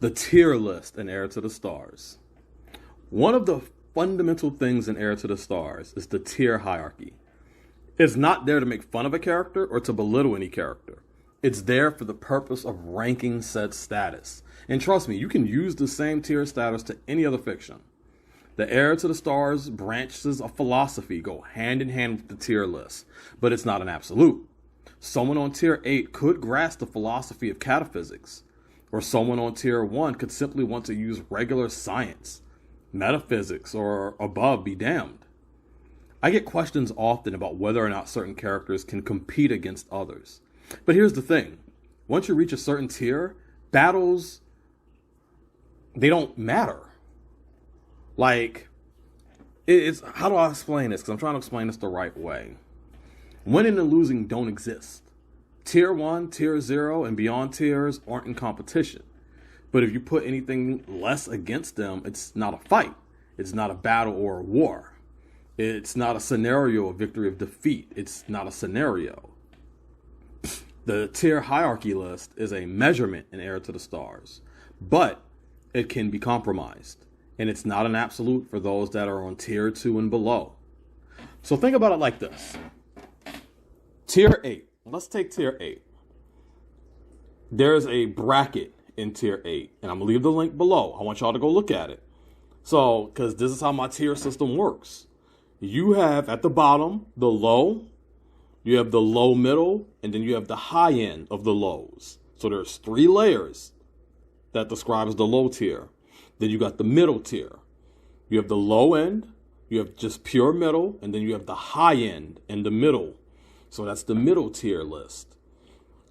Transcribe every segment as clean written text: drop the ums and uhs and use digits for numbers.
The tier list in Heir to the Stars. One of the fundamental things in Heir to the Stars is the tier hierarchy. It's not there to make fun of a character or to belittle any character. It's there for the purpose of ranking said status. And trust me, you can use the same tier status to any other fiction. The Heir to the Stars branches of philosophy go hand in hand with the tier list, but it's not an absolute. Someone on tier 8 could grasp the philosophy of cataphysics, or someone on tier 1 could simply want to use regular science, metaphysics, or above be damned. I get questions often about whether or not certain characters can compete against others. But here's the thing. Once you reach a certain tier, battles, they don't matter. Like, it's how do I explain this? Because I'm trying to explain this the right way. Winning and losing don't exist. Tier 1, Tier 0, and beyond tiers aren't in competition. But if you put anything less against them, it's not a fight. It's not a battle or a war. It's not a scenario of victory or defeat. It's not a scenario. The tier hierarchy list is a measurement in Heir to the Stars, but it can be compromised. And it's not an absolute for those that are on tier 2 and below. So think about it like this. Tier 8. Let's take tier 8. There's a bracket in tier 8, and I'm going to leave the link below. I want y'all to go look at it. So, because this is how my tier system works. You have at the bottom the low, you have the low middle, and then you have the high end of the lows. So there's 3 layers that describes the low tier. Then you got the middle tier. You have the low end, you have just pure middle, and then you have the high end and the middle. So that's the middle tier list.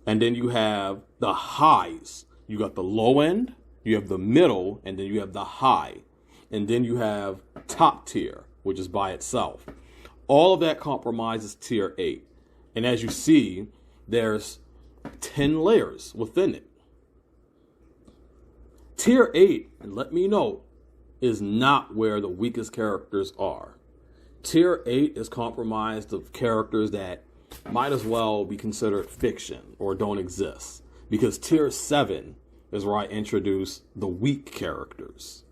And then you have the highs. You got the low end, you have the middle, and then you have the high. And then you have top tier, which is by itself. All of that compromises tier 8. And as you see, there's 10 layers within it. Tier 8, and let me note, is not where the weakest characters are. Tier 8 is comprised of characters that might as well be considered fiction or don't exist. Because tier 7 is where I introduce the weak characters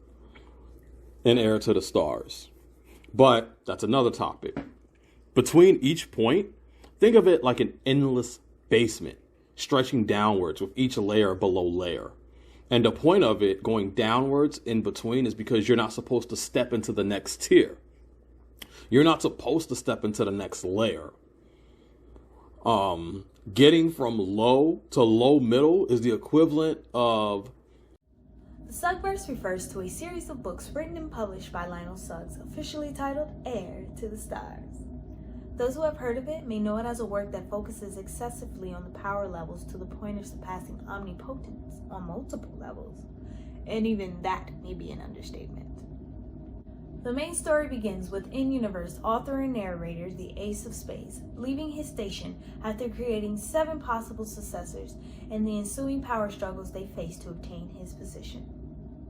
in Heir to the Stars. But that's another topic. Between each point, think of it like an endless basement stretching downwards with each layer below layer. And the point of it going downwards in between is because you're not supposed to step into the next tier. You're not supposed to step into the next layer. Getting from low to low middle is the equivalent of... The Suggsverse refers to a series of books written and published by Lionel Suggs, officially titled Heir to the Stars. Those who have heard of it may know it as a work that focuses excessively on the power levels to the point of surpassing omnipotence on multiple levels. And even that may be an understatement. The main story begins with in-universe author and narrator, the Ace of Spades, leaving his station after creating 7 possible successors and the ensuing power struggles they face to obtain his position.